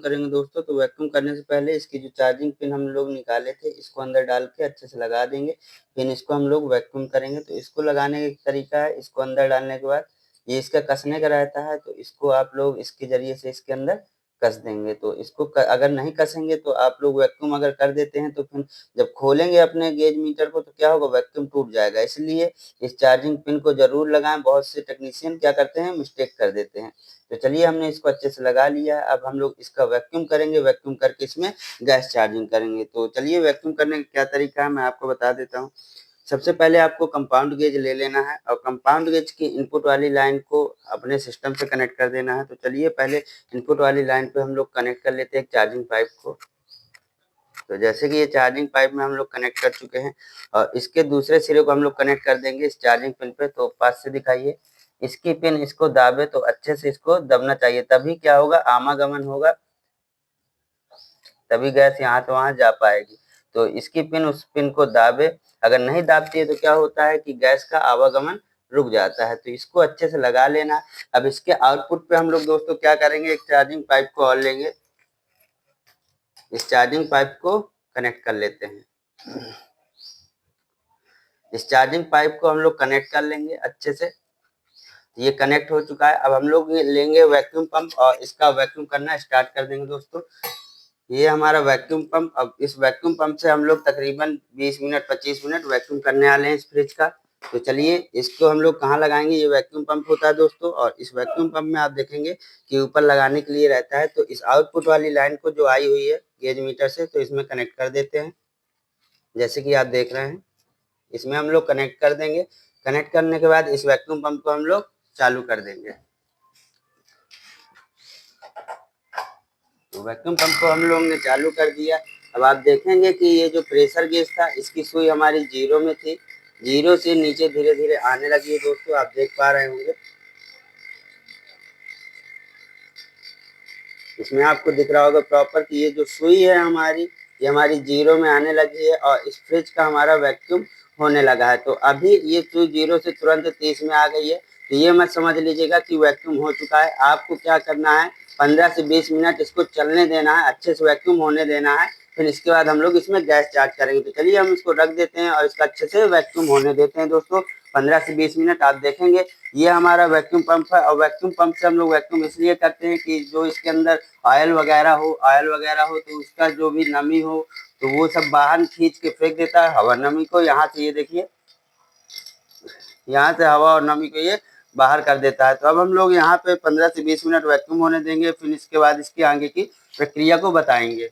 करेंगे दोस्तों, तो वैक्यूम करने से पहले इसकी जो चार्जिंग पिन हम लोग निकाले थे इसको अंदर डाल के अच्छे से लगा देंगे। फिर इसको हम लोग वैक्यूम करेंगे। तो इसको लगाने का तरीका है, इसको अंदर डालने के बाद ये इसका कसने का रहता है, तो इसको आप लोग इसके जरिए से इसके अंदर कस देंगे। तो इसको अगर नहीं कसेंगे तो आप लोग वैक्यूम अगर कर देते हैं तो फिर जब खोलेंगे अपने गेज मीटर को तो क्या होगा, वैक्यूम टूट जाएगा। इसलिए इस चार्जिंग पिन को जरूर लगाएं। बहुत से टेक्नीशियन क्या करते हैं, मिस्टेक कर देते हैं। तो चलिए हमने इसको अच्छे से लगा लिया है। अब हम लोग इसका वैक्यूम करेंगे, वैक्यूम करके इसमें गैस चार्जिंग करेंगे। तो चलिए वैक्यूम करने का क्या तरीका है मैं आपको बता देता हूँ। सबसे पहले आपको कंपाउंड गेज ले लेना है और कंपाउंड गेज की इनपुट वाली लाइन को अपने सिस्टम से कनेक्ट कर देना है। तो चलिए पहले इनपुट वाली लाइन पे हम लोग कनेक्ट कर लेते हैं चार्जिंग पाइप को। तो जैसे कि ये चार्जिंग पाइप में हम लोग कनेक्ट कर चुके हैं और इसके दूसरे सिरे को हम लोग कनेक्ट कर देंगे इस चार्जिंग पिन पे। तो पास से दिखाइए, इसकी पिन इसको दाबे तो अच्छे से इसको दबना चाहिए, तभी क्या होगा, आवागमन होगा, तभी गैस यहाँ से वहां जा पाएगी। तो इसकी पिन उस पिन को दाबे, अगर नहीं दाबती है तो क्या होता है कि गैस का आवागमन रुक जाता है। तो इसको अच्छे से लगा लेना। अब इसके आउटपुट पे हम लोग दोस्तों क्या करेंगे, एक चार्जिंग पाइप को और लेंगे, इस चार्जिंग पाइप को कनेक्ट कर लेते हैं। इस चार्जिंग पाइप को हम लोग कनेक्ट कर लेंगे अच्छे से। ये कनेक्ट हो चुका है। अब हम लोग लेंगे वैक्यूम पंप और इसका वैक्यूम करना स्टार्ट कर देंगे दोस्तों। ये हमारा वैक्यूम पंप। अब इस वैक्यूम पंप से हम लोग तकरीबन 20 मिनट 25 मिनट वैक्यूम करने वाले हैं इस फ्रिज का। तो चलिए इसको हम लोग कहाँ लगाएंगे, ये वैक्यूम पंप होता है दोस्तों और इस वैक्यूम पंप में आप देखेंगे कि ऊपर लगाने के लिए रहता है। तो इस आउटपुट वाली लाइन को जो आई हुई है गेज मीटर से, तो इसमें कनेक्ट कर देते हैं। जैसे कि आप देख रहे हैं इसमें हम लोग कनेक्ट कर देंगे। कनेक्ट करने के बाद इस वैक्यूम पंप को हम लोग चालू कर देंगे। तो वैक्यूम पंप को हम लोग ने चालू कर दिया। अब आप देखेंगे कि ये जो प्रेशर गेज था इसकी सुई हमारी 0 में थी, 0 से नीचे धीरे धीरे आने लगी है दोस्तों, आप देख पा रहे होंगे। इसमें आपको दिख रहा होगा प्रॉपर कि ये जो सुई है हमारी, ये हमारी 0 में आने लगी है और इस फ्रिज का हमारा वैक्यूम होने लगा है। तो अभी ये सुई 0 से तुरंत 30 में आ गई है। तो ये मत समझ लीजिएगा कि वैक्यूम हो चुका है। आपको क्या करना है, 15 से 20 मिनट इसको चलने देना है, अच्छे से वैक्यूम होने देना है। फिर इसके बाद हम लोग इसमें गैस चार्ज करेंगे। तो चलिए हम इसको रख देते हैं और इसका अच्छे से वैक्यूम होने देते हैं दोस्तों 15 से 20 मिनट। आप देखेंगे ये हमारा वैक्यूम पंप है और वैक्यूम पंप से हम लोग वैक्यूम इसलिए करते हैं कि जो इसके अंदर ऑयल वगैरह हो तो उसका जो भी नमी हो तो वो सब बाहर खींच के फेंक देता है हवा नमी को। यहाँ से ये देखिए, यहाँ से हवा और नमी को ये बाहर कर देता है। तो अब हम लोग यहाँ पे 15 से 20 मिनट वैक्यूम होने देंगे, फिर इसके बाद इसकी आगे की प्रक्रिया को बताएंगे।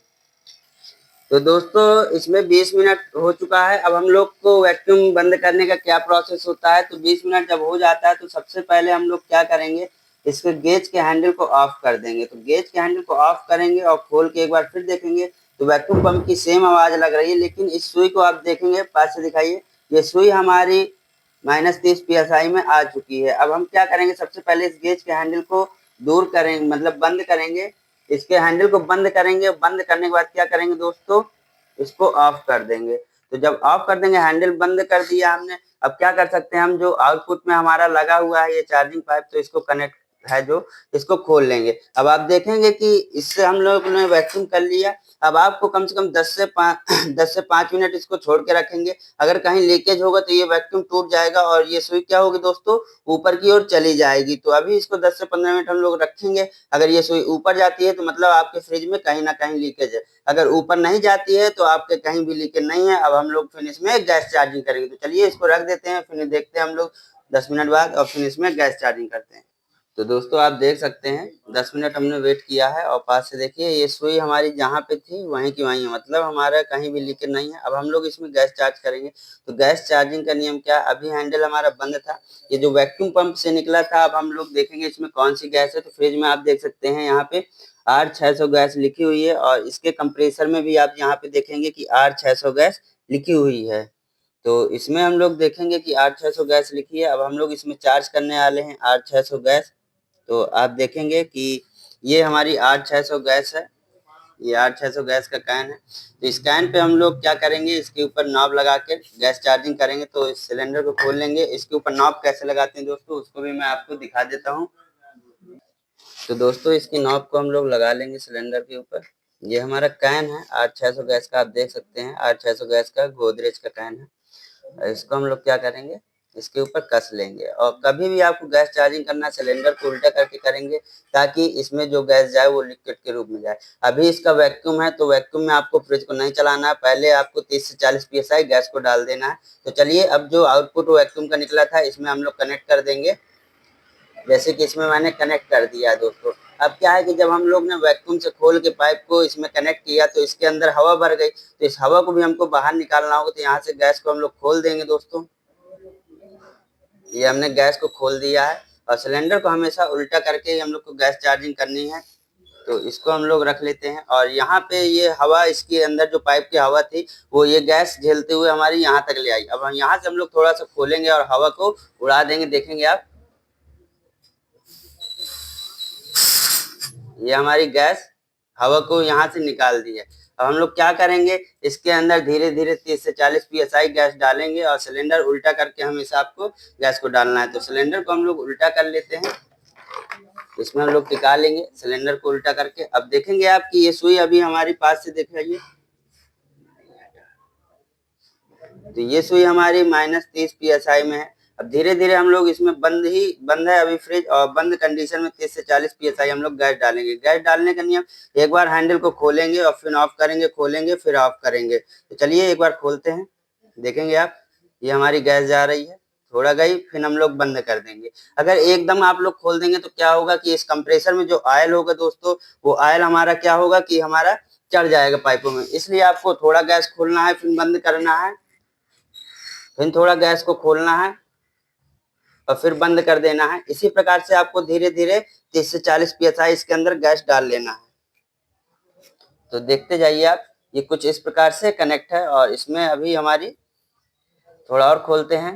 तो दोस्तों इसमें 20 मिनट हो चुका है। अब हम लोग को वैक्यूम बंद करने का क्या प्रोसेस होता है, तो 20 मिनट जब हो जाता है तो सबसे पहले हम लोग क्या करेंगे, इसके गेज के हैंडल को ऑफ कर देंगे। तो गेज के हैंडल को ऑफ करेंगे और खोल के एक बार फिर देखेंगे तो वैक्यूम पंप की सेम आवाज लग रही है, लेकिन इस सुई को आप देखेंगे, पास से दिखाइए, ये सुई हमारी -30 PSI में आ चुकी है। अब हम क्या करेंगे, सबसे पहले इस गेज के हैंडल को दूर करेंगे, मतलब बंद करेंगे, इसके हैंडल को बंद करेंगे। बंद करने के बाद क्या करेंगे दोस्तों, इसको ऑफ कर देंगे। तो जब ऑफ कर देंगे, हैंडल बंद कर दिया हमने, अब क्या कर सकते हैं हम, जो आउटपुट में हमारा लगा हुआ है ये चार्जिंग पाइप, तो इसको कनेक्ट है जो, इसको खोल लेंगे। अब आप देखेंगे कि इससे हम लोग ने वैक्यूम कर लिया। अब आपको कम से कम 10 से 5 मिनट इसको छोड़ के रखेंगे। अगर कहीं लीकेज होगा तो ये वैक्यूम टूट जाएगा और ये सुई क्या होगी दोस्तों, ऊपर की ओर चली जाएगी। तो अभी इसको 10 से 15 मिनट हम लोग रखेंगे। अगर ये सुई ऊपर जाती है तो मतलब आपके फ्रिज में कहीं ना कहीं लीकेज है, अगर ऊपर नहीं जाती है तो आपके कहीं भी लीकेज नहीं है। अब हम लोग फिर इसमें गैस चार्जिंग करेंगे। तो चलिए इसको रख देते हैं, फिर देखते हैं हम लोग 10 मिनट बाद और फिर इसमें गैस चार्जिंग करते हैं। तो दोस्तों आप देख सकते हैं 10 मिनट हमने वेट किया है और पास से देखिए ये सुई हमारी जहाँ पे थी वहीं की वहीं है, मतलब हमारा कहीं भी लीकेज नहीं है। अब हम लोग इसमें गैस चार्ज करेंगे। तो गैस चार्जिंग का नियम क्या, अभी हैंडल हमारा बंद था, ये जो वैक्यूम पंप से निकला था। अब हम लोग देखेंगे इसमें कौन सी गैस है। तो फ्रिज में आप देख सकते हैं यहाँ पे R600 गैस लिखी हुई है और इसके कंप्रेसर में भी आप यहाँ पे देखेंगे कि R600 गैस लिखी हुई है। तो इसमें हम लोग देखेंगे कि R600 गैस लिखी है। अब हम लोग इसमें चार्ज करने वाले हैं R600 गैस। तो आप देखेंगे कि ये हमारी R600 गैस है, ये R600 गैस का कैन है। तो इस कैन पे हम लोग क्या करेंगे, इसके ऊपर नॉब लगा के गैस चार्जिंग करेंगे। तो इस सिलेंडर को खोल लेंगे, इसके ऊपर नॉब कैसे लगाते हैं दोस्तों उसको भी मैं आपको दिखा देता हूँ। तो दोस्तों इसकी नॉब को हम लोग लगा लेंगे सिलेंडर के ऊपर। ये हमारा कैन है R600 गैस का, आप देख सकते हैं R600 गैस का गोदरेज का कैन है। इसको हम लोग क्या करेंगे, इसके ऊपर कस लेंगे। और कभी भी आपको गैस चार्जिंग करना सिलेंडर को उल्टा करके करेंगे, ताकि इसमें जो गैस जाए वो लिक्विड के रूप में जाए। अभी इसका वैक्यूम है, तो वैक्यूम में आपको फ्रिज को नहीं चलाना है, पहले आपको 30 से 40 psi गैस को डाल देना है। तो चलिए अब जो आउटपुट वैक्यूम का निकला था इसमें हम लोग कनेक्ट कर देंगे। जैसे कि इसमें मैंने कनेक्ट कर दिया है दोस्तों। अब क्या है कि जब हम लोग ने वैक्यूम से खोल के पाइप को इसमें कनेक्ट किया तो इसके अंदर हवा भर गई, तो इस हवा को भी हमको बाहर निकालना होगा। तो यहाँ से गैस को हम लोग खोल देंगे दोस्तों। ये हमने गैस को खोल दिया है, और सिलेंडर को हमेशा उल्टा करके ही हम लोग को गैस चार्जिंग करनी है। तो इसको हम लोग रख लेते हैं। और यहाँ पे ये हवा, इसके अंदर जो पाइप की हवा थी वो ये गैस झेलते हुए हमारी यहाँ तक ले आई। अब यहाँ से हम लोग थोड़ा सा खोलेंगे और हवा को उड़ा देंगे, देखेंगे आप। ये हमारी गैस हवा को यहाँ से निकाल दी है। अब हम लोग क्या करेंगे, इसके अंदर धीरे धीरे 30 से 40 psi गैस डालेंगे, और सिलेंडर उल्टा करके हमेशा आपको गैस को डालना है। तो सिलेंडर को हम लोग उल्टा कर लेते हैं, इसमें हम लोग टिका लेंगे सिलेंडर को उल्टा करके। अब देखेंगे आप कि ये सुई अभी हमारी पास से देख रही है, तो ये सुई हमारी -30 psi में है। अब धीरे धीरे हम लोग इसमें बंद है अभी फ्रिज, और बंद कंडीशन में 30 से 40 psi हम लोग गैस डालेंगे। गैस डालने का नियम, एक बार हैंडल को खोलेंगे और फिर ऑफ करेंगे, खोलेंगे फिर ऑफ करेंगे। तो चलिए एक बार खोलते हैं, देखेंगे आप ये हमारी गैस जा रही है, थोड़ा गई फिर हम लोग बंद कर देंगे। अगर एकदम आप लोग खोल देंगे तो क्या होगा कि इस कंप्रेसर में जो ऑयल होगा दोस्तों, वो ऑयल हमारा क्या होगा कि हमारा चढ़ जाएगा पाइपों में। इसलिए आपको थोड़ा गैस खोलना है, फिर बंद करना है, फिर थोड़ा गैस को खोलना है और फिर बंद कर देना है। इसी प्रकार से आपको धीरे धीरे 30 से 40 psi इसके अंदर गैस डाल लेना है। तो देखते जाइए आप, ये कुछ इस प्रकार से कनेक्ट है। और इसमें अभी हमारी, थोड़ा और खोलते हैं,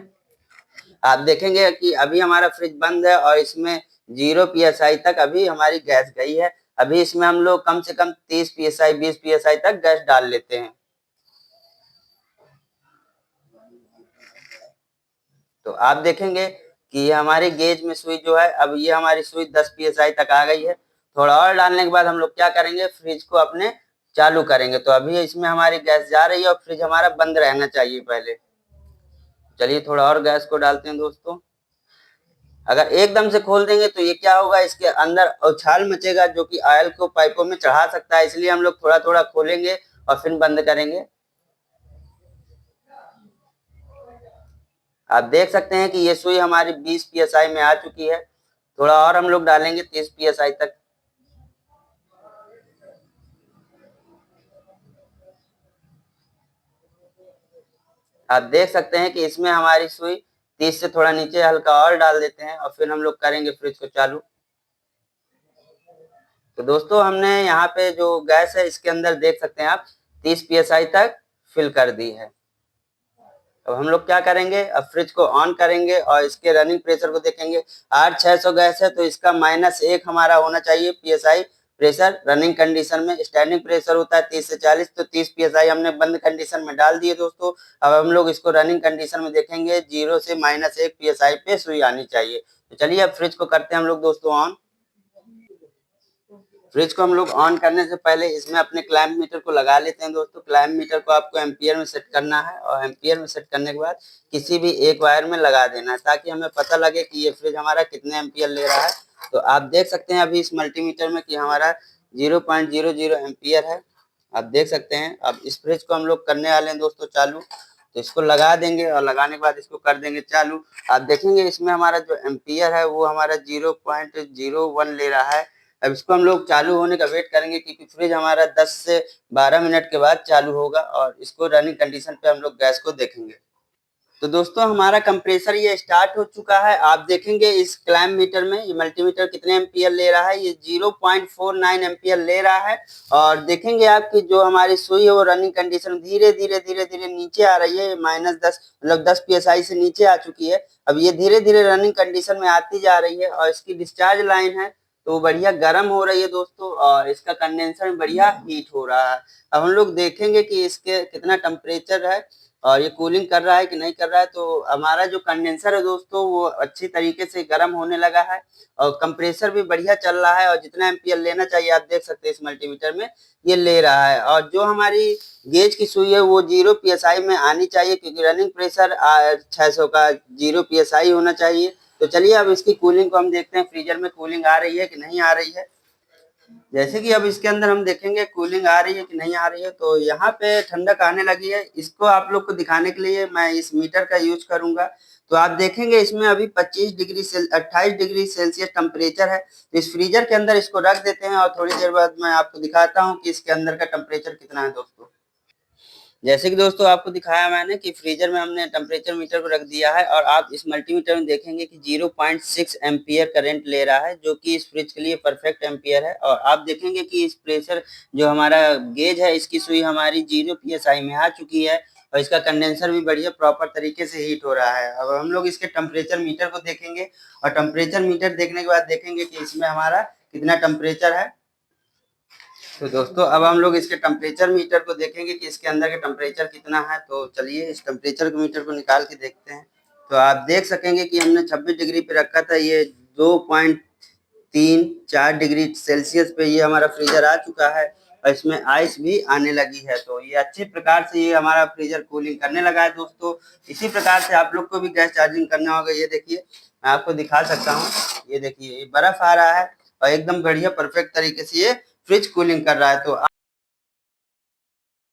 आप देखेंगे कि अभी हमारा फ्रिज बंद है और इसमें 0 psi तक अभी हमारी गैस गई है। अभी इसमें हम लोग कम से कम 30 psi 20 psi तक गैस डाल लेते हैं। तो आप देखेंगे कि ये हमारी गेज में सुई जो है, अब ये हमारी सुई 10 psi तक आ गई है। थोड़ा और डालने के बाद हम लोग क्या करेंगे, फ्रिज को अपने चालू करेंगे। तो अभी इसमें हमारी गैस जा रही है और फ्रिज हमारा बंद रहना चाहिए पहले। चलिए थोड़ा और गैस को डालते हैं दोस्तों। अगर एकदम से खोल देंगे तो ये क्या होगा, इसके अंदर उछाल मचेगा जो कि ऑयल को पाइपों में चढ़ा सकता है। इसलिए हम लोग थोड़ा थोड़ा खोलेंगे और फिर बंद करेंगे। आप देख सकते हैं कि ये सुई हमारी 20 psi में आ चुकी है। थोड़ा और हम लोग डालेंगे 30 psi तक। आप देख सकते हैं कि इसमें हमारी सुई 30 से थोड़ा नीचे हल्का और डाल देते हैं, और फिर हम लोग करेंगे फ्रिज को चालू। तो दोस्तों हमने यहाँ पे जो गैस है इसके अंदर देख सकते हैं आप 30 psi तक फिल कर दी है। अब हम लोग क्या करेंगे, अब फ्रिज को ऑन करेंगे और इसके रनिंग प्रेशर को देखेंगे। R600 गैस है तो इसका -1 हमारा होना चाहिए psi प्रेशर रनिंग कंडीशन में। स्टैंडिंग प्रेशर होता है 30 से 40, तो 30 psi हमने बंद कंडीशन में डाल दिए दोस्तों। अब हम लोग इसको रनिंग कंडीशन में देखेंगे, 0 से -1 psi पे सुई आनी चाहिए। तो चलिए अब फ्रिज को करते हैं हम लोग दोस्तों ऑन। फ्रिज को हम लोग ऑन करने से पहले इसमें अपने क्लैम्प मीटर को लगा लेते हैं दोस्तों। क्लैम्प मीटर को आपको एम्पियर में सेट करना है, और एम्पियर में सेट करने के बाद किसी भी एक वायर में लगा देना है, ताकि हमें पता लगे कि ये फ्रिज हमारा कितने एम्पियर ले रहा है। तो आप देख सकते हैं अभी इस मल्टीमीटर में कि हमारा 0.00 एम्पियर है, आप देख सकते हैं। अब इस फ्रिज को हम लोग करने वाले हैं दोस्तों चालू। तो इसको लगा देंगे और लगाने के बाद इसको कर देंगे चालू। आप देखेंगे इसमें हमारा जो एम्पियर है वो हमारा 0.01 ले रहा है। अब इसको हम लोग चालू होने का वेट करेंगे, क्योंकि फ्रिज हमारा 10 से 12 मिनट के बाद चालू होगा, और इसको रनिंग कंडीशन पे हम लोग गैस को देखेंगे। तो दोस्तों हमारा कंप्रेसर ये स्टार्ट हो चुका है। आप देखेंगे इस क्लैम्प मीटर में ये मल्टीमीटर कितने एम्पियर ले रहा है, ये 0.49 एम्पियर ले रहा है। और देखेंगे आप कि जो हमारी सुई है वो रनिंग कंडीशन धीरे धीरे धीरे धीरे नीचे आ रही है। -10 मतलब 10 psi से नीचे आ चुकी है। अब ये धीरे धीरे रनिंग कंडीशन में आती जा रही है, और इसकी डिस्चार्ज लाइन है तो बढ़िया गर्म हो रही है दोस्तों, और इसका कंडेंसर बढ़िया हीट हो रहा है। अब हम लोग देखेंगे कि इसके कितना टेम्परेचर है, और ये कूलिंग कर रहा है कि नहीं कर रहा है। तो हमारा जो कंडेंसर है दोस्तों वो अच्छी तरीके से गर्म होने लगा है और कंप्रेसर भी बढ़िया चल रहा है और जितना एम्पियर लेना चाहिए आप देख सकते हैं इस मल्टीमीटर में ये ले रहा है। और जो हमारी गेज की सुई है वो 0 psi में आनी चाहिए, क्योंकि रनिंग प्रेशर 600 का 0 psi होना चाहिए। तो चलिए अब इसकी कूलिंग को हम देखते हैं, फ्रीजर में कूलिंग आ रही है कि नहीं आ रही है। जैसे कि अब इसके अंदर हम देखेंगे कूलिंग आ रही है कि नहीं आ रही है। तो यहाँ पे ठंडक आने लगी है। इसको आप लोग को दिखाने के लिए मैं इस मीटर का यूज करूंगा। तो आप देखेंगे इसमें अभी 28 डिग्री सेल्सियस टेम्परेचर है। तो इस फ्रीजर के अंदर इसको रख देते हैं और थोड़ी देर बाद मैं आपको दिखाता हूँ कि इसके अंदर का टेम्परेचर कितना है दोस्तों। जैसे कि दोस्तों आपको दिखाया मैंने कि फ्रीजर में हमने टेम्परेचर मीटर को रख दिया है और आप इस मल्टीमीटर में देखेंगे कि 0.6 एम्पियर करंट ले रहा है, जो कि इस फ्रिज के लिए परफेक्ट एम्पियर है। और आप देखेंगे कि इस प्रेशर जो हमारा गेज है इसकी सुई हमारी 0 psi में आ चुकी है और इसका कंडेंसर भी बढ़िया प्रॉपर तरीके से हीट हो रहा है। अब हम लोग इसके टेम्परेचर मीटर को देखेंगे और टेम्परेचर मीटर देखने के बाद देखेंगे कि इसमें हमारा कितना टेम्परेचर है। तो दोस्तों अब हम लोग इसके टेम्परेचर मीटर को देखेंगे कि इसके अंदर का टेम्परेचर कितना है। तो चलिए इस टेम्परेचर मीटर को निकाल के देखते हैं। तो आप देख सकेंगे कि हमने 26 डिग्री पे रखा था, ये 2.34 डिग्री सेल्सियस पे ये हमारा फ्रीजर आ चुका है और इसमें आइस भी आने लगी है। तो ये अच्छी प्रकार से ये हमारा फ्रीजर कूलिंग करने लगा है दोस्तों। इसी प्रकार से आप लोग को भी गैस चार्जिंग करना होगा। ये देखिए मैं आपको दिखा सकता हूँ, ये देखिए ये बर्फ आ रहा है और एकदम बढ़िया परफेक्ट तरीके से ये फ्रिज कूलिंग कर रहा है। तो